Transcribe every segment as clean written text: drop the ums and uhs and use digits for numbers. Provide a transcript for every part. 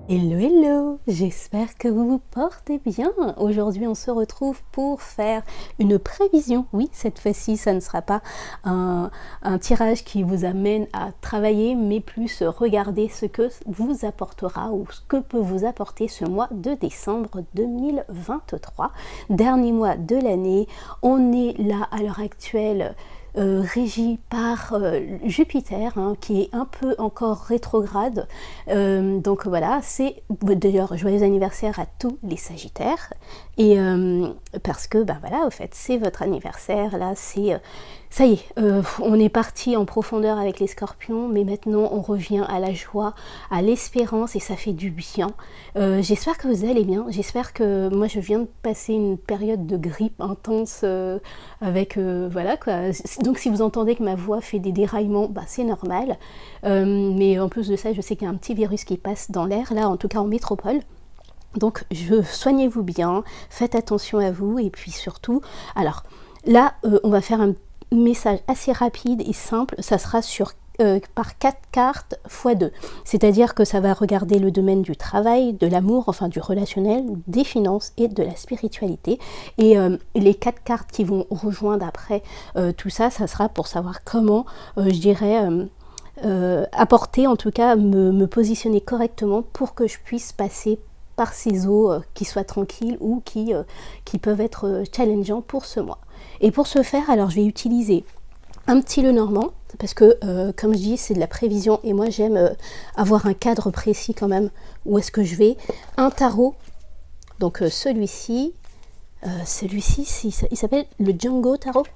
Hello, hello, j'espère que vous vous portez bien. Aujourd'hui, on se retrouve pour faire une prévision. Oui, cette fois-ci, ça ne sera pas un tirage qui vous amène à travailler, mais plus regarder ce que vous apportera ou ce que peut vous apporter ce mois de décembre 2023. Dernier mois de l'année. On est là à l'heure actuelle régi par Jupiter, hein, qui est un peu encore rétrograde. Donc voilà, c'est d'ailleurs joyeux anniversaire à tous les Sagittaires. Et parce que, ben voilà, au fait, c'est votre anniversaire, là, c'est... ça y est, on est parti en profondeur avec les Scorpions, mais maintenant on revient à la joie, à l'espérance, et ça fait du bien. J'espère que vous allez bien, j'espère que... Moi, je viens de passer une période de grippe intense avec... voilà, quoi. Donc si vous entendez que ma voix fait des déraillements, bah, c'est normal. Mais en plus de ça, je sais qu'il y a un petit virus qui passe dans l'air, là, en tout cas en métropole. Donc soignez-vous bien, faites attention à vous, et puis surtout, alors là, on va faire un message assez rapide et simple, ça sera sur par 4 cartes x 2. C'est-à-dire que ça va regarder le domaine du travail, de l'amour, enfin du relationnel, des finances et de la spiritualité. Et les 4 cartes qui vont rejoindre après tout ça, ça sera pour savoir comment, je dirais... apporter, en tout cas me positionner correctement pour que je puisse passer par ces eaux qui soient tranquilles ou qui peuvent être challengeants pour ce mois. Et pour ce faire, alors je vais utiliser un petit Lenormand, parce que comme je dis, c'est de la prévision et moi j'aime avoir un cadre précis quand même où est-ce que je vais. Un tarot, donc celui-ci, il s'appelle le Django Tarot,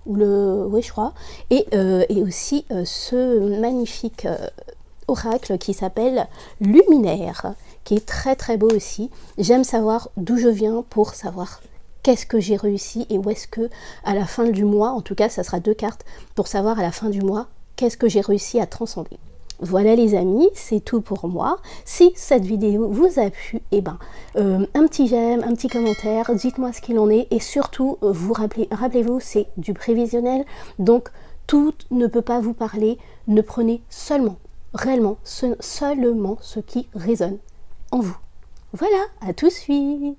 ou le, oui je crois, et aussi ce magnifique oracle qui s'appelle Luminaire, qui est très très beau aussi. J'aime savoir d'où je viens pour savoir qu'est-ce que j'ai réussi et où est-ce que à la fin du mois, en tout cas ça sera 2 cartes pour savoir à la fin du mois qu'est-ce que j'ai réussi à transcender. Voilà les amis, c'est tout pour moi. Si cette vidéo vous a plu, eh ben, un petit j'aime, un petit commentaire, dites-moi ce qu'il en est et surtout, rappelez-vous, c'est du prévisionnel, donc tout ne peut pas vous parler, ne prenez seulement, réellement, seulement ce qui résonne en vous. Voilà, à tout de suite.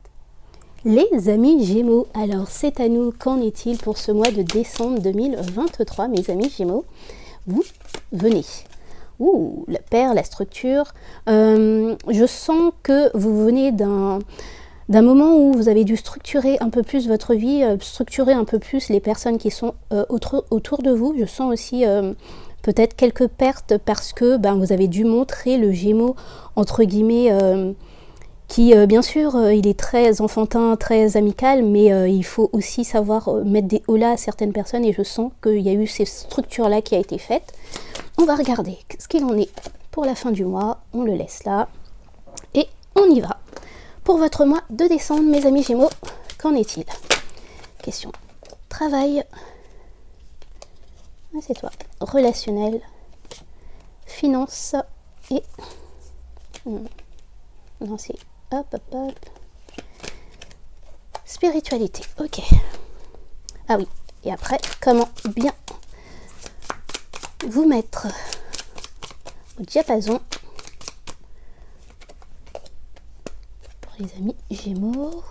Les amis Gémeaux, alors c'est à nous, qu'en est-il pour ce mois de décembre 2023, mes amis Gémeaux? Vous venez. Ouh, la paire, la structure. Je sens que vous venez d'un moment où vous avez dû structurer un peu plus votre vie, structurer un peu plus les personnes qui sont autour de vous. Je sens aussi peut-être quelques pertes parce que vous avez dû montrer le Gémeaux, entre guillemets, qui bien sûr il est très enfantin, très amical, mais il faut aussi savoir mettre des holà à certaines personnes et je sens qu'il y a eu ces structures-là qui a été faites. On va regarder ce qu'il en est pour la fin du mois, on le laisse là, et on y va. Pour votre mois de décembre, mes amis Gémeaux, qu'en est-il? Question travail, c'est toi, relationnel, finance et... non, c'est... hop, hop, hop. Spiritualité, ok. Ah oui, et après, comment bien vous mettre au diapason pour les amis Gémeaux.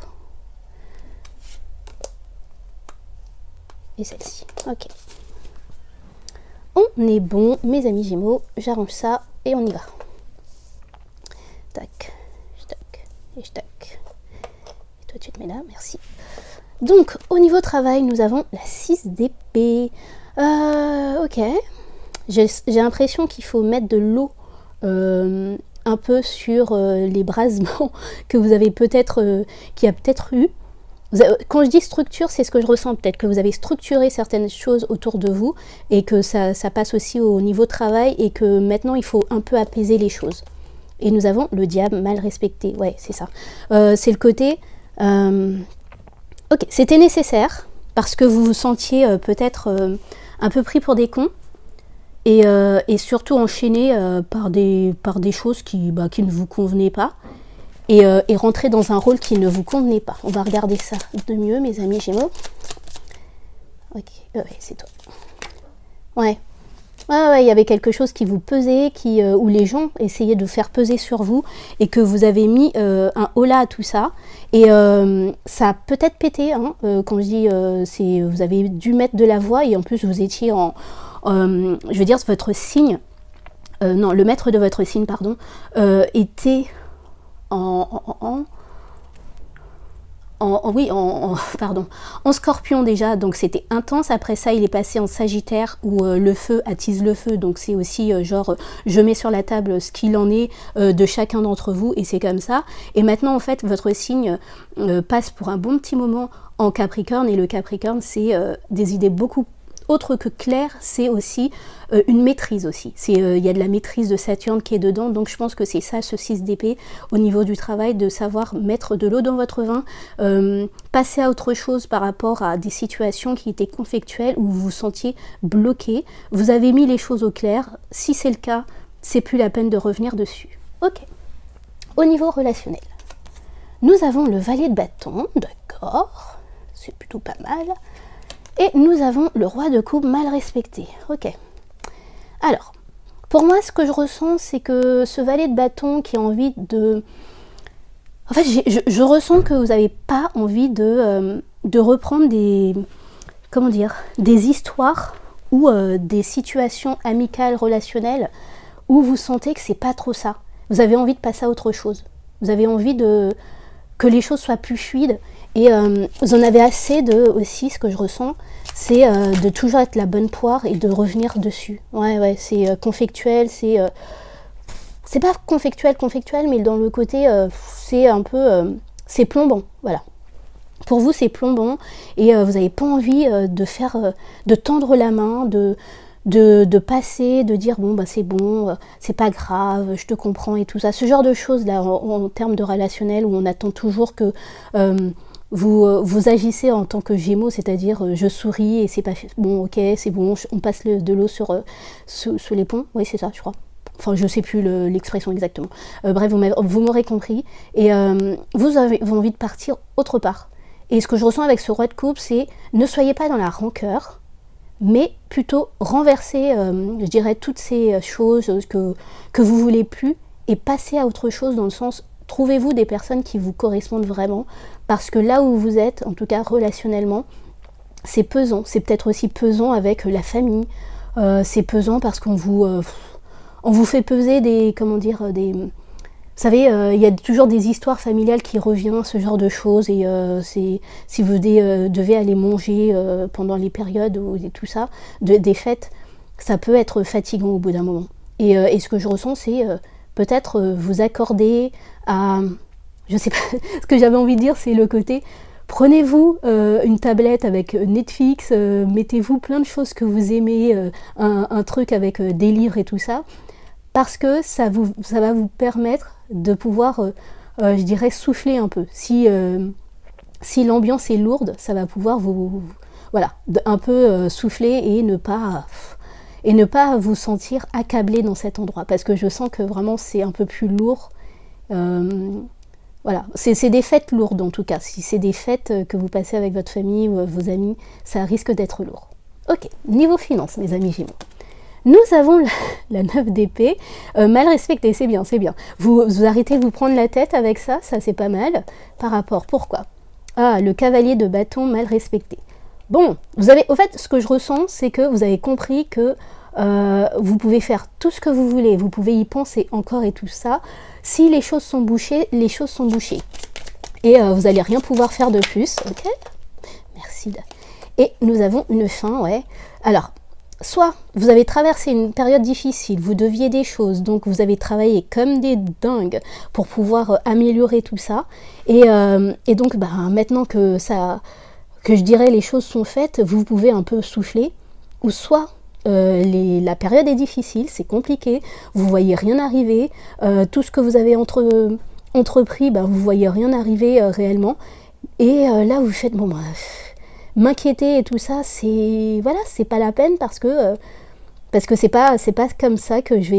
Et celle-ci, ok. On est bon, mes amis Gémeaux, j'arrange ça et on y va. Tac, tac, et tac. Et toi tu te mets là, merci. Donc, au niveau travail, nous avons la 6 d'épée. Ok. J'ai l'impression qu'il faut mettre de l'eau un peu sur les brasements que vous avez peut-être, qui a peut-être eu. Quand je dis structure, c'est ce que je ressens peut-être, que vous avez structuré certaines choses autour de vous et que ça passe aussi au niveau travail et que maintenant il faut un peu apaiser les choses. Et nous avons le diable mal respecté, ouais c'est ça. C'est le côté, ok, c'était nécessaire parce que vous vous sentiez peut-être un peu pris pour des cons. Et surtout enchaîné par des choses qui ne vous convenaient pas et rentrer dans un rôle qui ne vous convenait pas. On va regarder ça de mieux, mes amis Gémeaux. Ok, ouais, c'est toi. Ouais. Ouais, il y avait quelque chose qui vous pesait, où les gens essayaient de faire peser sur vous et que vous avez mis un holà à tout ça. Et ça a peut-être pété, hein, quand je dis, vous avez dû mettre de la voix et en plus vous étiez je veux dire, votre signe, non, le maître de votre signe, pardon, était pardon, en Scorpion déjà, donc c'était intense. Après ça, il est passé en Sagittaire où le feu attise le feu, donc c'est aussi genre je mets sur la table ce qu'il en est de chacun d'entre vous et c'est comme ça. Et maintenant en fait votre signe passe pour un bon petit moment en Capricorne et le Capricorne c'est des idées beaucoup autre que clair, c'est aussi une maîtrise aussi. Il y a de la maîtrise de Saturne qui est dedans, donc je pense que c'est ça, ce 6 d'épée, au niveau du travail, de savoir mettre de l'eau dans votre vin, passer à autre chose par rapport à des situations qui étaient conflictuelles, où vous vous sentiez bloqué. Vous avez mis les choses au clair. Si c'est le cas, c'est plus la peine de revenir dessus. Ok. Au niveau relationnel, nous avons le valet de bâton, d'accord, c'est plutôt pas mal. Et nous avons le roi de coupe mal respecté. Ok. Alors, pour moi, ce que je ressens, c'est que ce valet de bâton qui a envie de... En fait, je ressens que vous n'avez pas envie de reprendre des... Comment dire, des histoires ou des situations amicales, relationnelles, où vous sentez que c'est pas trop ça. Vous avez envie de passer à autre chose. Vous avez envie que les choses soient plus fluides. Et vous en avez assez aussi, ce que je ressens, c'est de toujours être la bonne poire et de revenir dessus. Ouais, c'est conflictuel, c'est pas conflictuel, mais dans le côté, c'est un peu, c'est plombant, voilà. Pour vous, c'est plombant et vous n'avez pas envie de tendre la main, de passer, de dire bon, c'est bon, c'est pas grave, je te comprends et tout ça. Ce genre de choses là, en termes de relationnel, où on attend toujours que... vous agissez en tant que Gémeaux, c'est-à-dire je souris et c'est pas bon, ok, c'est bon, on passe de l'eau sous les ponts, oui c'est ça je crois, enfin je sais plus l'expression exactement, bref vous m'aurez compris, et vous avez envie de partir autre part, et ce que je ressens avec ce roi de coupe, c'est ne soyez pas dans la rancœur, mais plutôt renverser, je dirais, toutes ces choses que vous voulez plus, et passer à autre chose, dans le sens... Trouvez-vous des personnes qui vous correspondent vraiment, parce que là où vous êtes, en tout cas relationnellement, c'est pesant. C'est peut-être aussi pesant avec la famille, c'est pesant parce qu'on vous fait peser vous savez, il y a toujours des histoires familiales qui reviennent, ce genre de choses, et si vous devez aller manger pendant les périodes et tout ça, des fêtes, ça peut être fatigant au bout d'un moment. Et ce que je ressens, c'est... peut-être vous accorder à... Je sais pas, ce que j'avais envie de dire, c'est le côté... Prenez-vous une tablette avec Netflix, mettez-vous plein de choses que vous aimez, un truc avec des livres et tout ça, parce que ça va vous permettre de pouvoir, je dirais, souffler un peu. Si l'ambiance est lourde, ça va pouvoir voilà, un peu souffler et ne pas vous sentir accablé dans cet endroit, parce que je sens que vraiment c'est un peu plus lourd. Voilà, c'est des fêtes lourdes en tout cas. Si c'est des fêtes que vous passez avec votre famille ou vos amis, ça risque d'être lourd. Ok, niveau finance, mes amis Gémeaux. Nous avons la 9 d'épée, mal respectée, c'est bien, c'est bien. Vous arrêtez de vous prendre la tête avec ça c'est pas mal. Par rapport, pourquoi? Ah, le cavalier de bâton mal respecté. Bon, au fait, ce que je ressens, c'est que vous avez compris que vous pouvez faire tout ce que vous voulez, vous pouvez y penser encore et tout ça. Si les choses sont bouchées, les choses sont bouchées. Et vous n'allez rien pouvoir faire de plus, ok? Merci. Et nous avons une fin, ouais. Alors, soit vous avez traversé une période difficile, vous deviez des choses, donc vous avez travaillé comme des dingues pour pouvoir améliorer tout ça. Et donc, maintenant que je dirais les choses sont faites, vous pouvez un peu souffler. Ou soit la période est difficile, c'est compliqué, vous voyez rien arriver, tout ce que vous avez entrepris, vous voyez rien arriver réellement, et là vous faites bon m'inquiéter et tout ça, c'est pas la peine, parce que c'est pas comme ça que je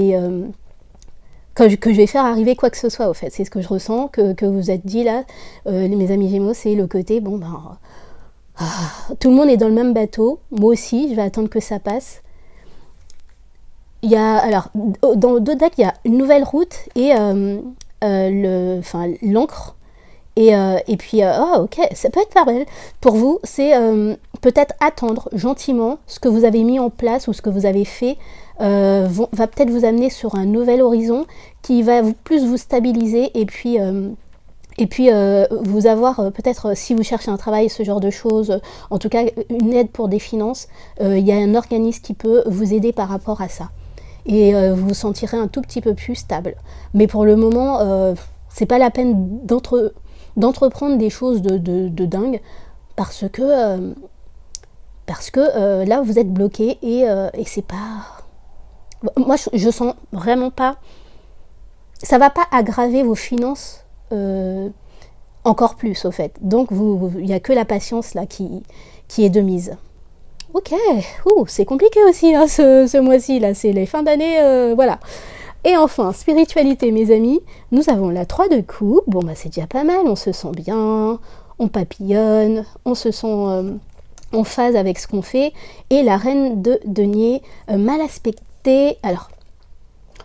vais faire arriver quoi que ce soit. Au fait, c'est ce que je ressens, que vous êtes dit là, mes amis Gémeaux, c'est le côté tout le monde est dans le même bateau, moi aussi je vais attendre que ça passe. il y a, alors, dans le deck, il y a une nouvelle route et l'encre. Et puis, oh, ok, ça peut être pas mal. Pour vous, c'est peut-être attendre gentiment ce que vous avez mis en place ou ce que vous avez fait va peut-être vous amener sur un nouvel horizon qui va plus vous stabiliser et puis vous avoir peut-être, si vous cherchez un travail, ce genre de choses, en tout cas une aide pour des finances, il y a un organisme qui peut vous aider par rapport à ça. Et vous vous sentirez un tout petit peu plus stable. Mais pour le moment, c'est pas la peine d'entreprendre des choses de dingue parce que là vous êtes bloqué et c'est pas... Moi je sens vraiment pas... Ça va pas aggraver vos finances encore plus au fait. Donc il n'y a que la patience là qui est de mise. Ok, c'est compliqué aussi hein, ce mois-ci là, c'est les fins d'année, voilà. Et enfin, spiritualité mes amis, nous avons la 3 de coupe, bon bah c'est déjà pas mal, on se sent bien, on papillonne, on se sent en phase avec ce qu'on fait, et la reine de denier, mal aspectée. Alors,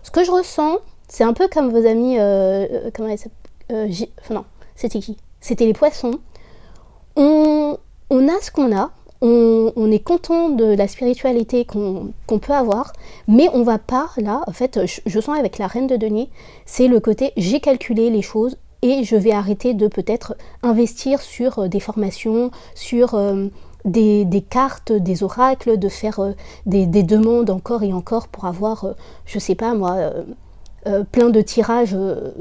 ce que je ressens, c'est un peu comme vos amis, comment elle s'appelle, non, c'était qui? C'était les poissons. On a ce qu'on a, on est content de la spiritualité qu'on peut avoir, mais on va pas là, en fait, je sens avec la reine de denier, c'est le côté j'ai calculé les choses et je vais arrêter de peut-être investir sur des formations, sur des cartes, des oracles, de faire des demandes encore et encore pour avoir, je sais pas moi, plein de tirages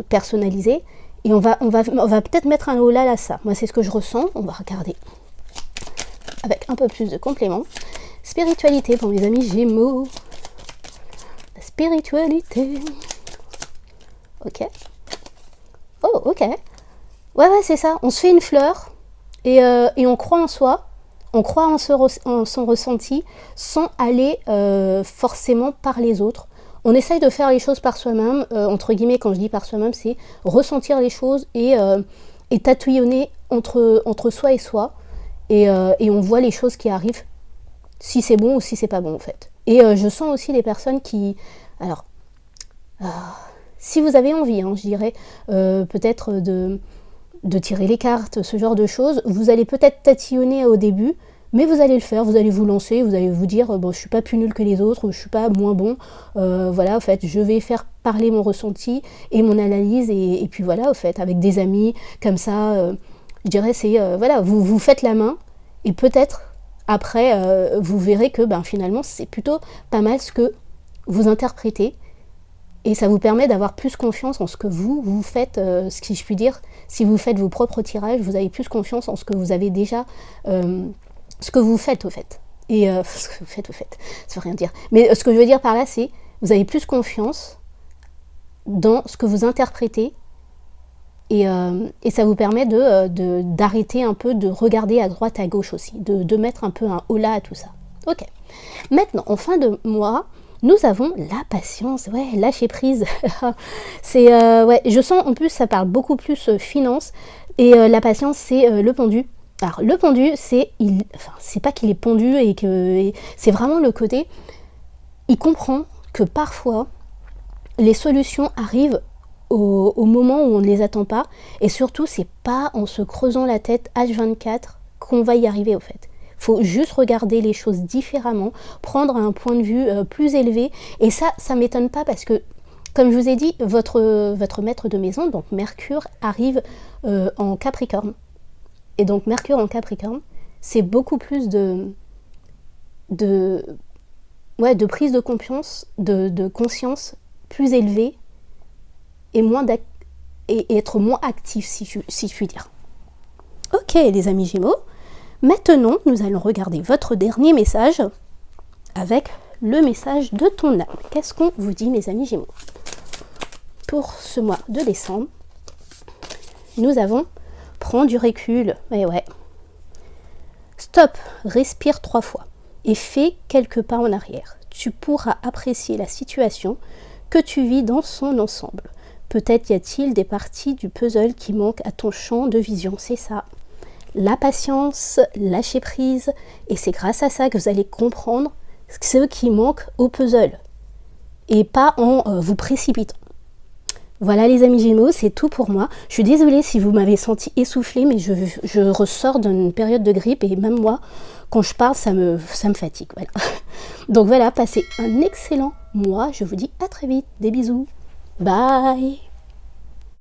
personnalisés. Et on va peut-être mettre un holà à ça. Moi, c'est ce que je ressens. On va regarder avec un peu plus de compléments. Spiritualité pour mes amis Gémeaux. La spiritualité. Ok. Oh, ok. Ouais, c'est ça. On se fait une fleur et on croit en soi. On croit en son ressenti sans aller forcément par les autres. On essaye de faire les choses par soi-même, entre guillemets, quand je dis par soi-même, c'est ressentir les choses et tatouillonner entre soi et soi. Et on voit les choses qui arrivent, si c'est bon ou si c'est pas bon en fait. Et je sens aussi des personnes qui... Alors, si vous avez envie, hein, je dirais, peut-être de tirer les cartes, ce genre de choses, vous allez peut-être tatillonner au début, mais vous allez le faire, vous allez vous lancer, vous allez vous dire, bon, je suis pas plus nul que les autres, je suis pas moins bon, voilà, en fait, je vais faire parler mon ressenti et mon analyse, et puis voilà, en fait, avec des amis, comme ça, je dirais, c'est, voilà, vous faites la main, et peut-être, après, vous verrez que, finalement, c'est plutôt pas mal ce que vous interprétez, et ça vous permet d'avoir plus confiance en ce que vous faites, ce que je puis dire, si vous faites vos propres tirages, vous avez plus confiance en ce que vous avez déjà... ce que vous faites au fait. Et ce que vous faites au fait, ça veut rien dire. Mais ce que je veux dire par là, c'est vous avez plus confiance dans ce que vous interprétez et ça vous permet d'arrêter un peu, de regarder à droite, à gauche aussi, de mettre un peu un holà à tout ça. Ok. Maintenant, en fin de mois, nous avons la patience, ouais, lâcher prise. C'est, ouais, je sens en plus, ça parle beaucoup plus finance et la patience, c'est le pendu. Alors, le pendu, c'est pas qu'il est pendu et que c'est vraiment le côté, il comprend que parfois les solutions arrivent au moment où on ne les attend pas, et surtout c'est pas en se creusant la tête H24 qu'on va y arriver au fait. Faut juste regarder les choses différemment, prendre un point de vue plus élevé, et ça m'étonne pas parce que, comme je vous ai dit, votre maître de maison, donc Mercure, arrive en Capricorne. Et donc Mercure en Capricorne, c'est beaucoup plus de prise de confiance, de conscience plus élevée et être moins actif, si je puis dire. Ok les amis Gémeaux, maintenant nous allons regarder votre dernier message avec le message de ton âme. Qu'est-ce qu'on vous dit mes amis Gémeaux? Pour ce mois de décembre, nous avons prends du recul, ouais. Stop, respire 3 fois et fais quelques pas en arrière. Tu pourras apprécier la situation que tu vis dans son ensemble. Peut-être y a-t-il des parties du puzzle qui manquent à ton champ de vision, c'est ça. La patience, lâcher prise, et c'est grâce à ça que vous allez comprendre ce qui manque au puzzle. et pas en vous précipitant. Voilà les amis Gémeaux, c'est tout pour moi. Je suis désolée si vous m'avez senti essoufflée, mais je ressors d'une période de grippe et même moi, quand je parle, ça me fatigue. Voilà. Donc voilà, passez un excellent mois. Je vous dis à très vite. Des bisous. Bye.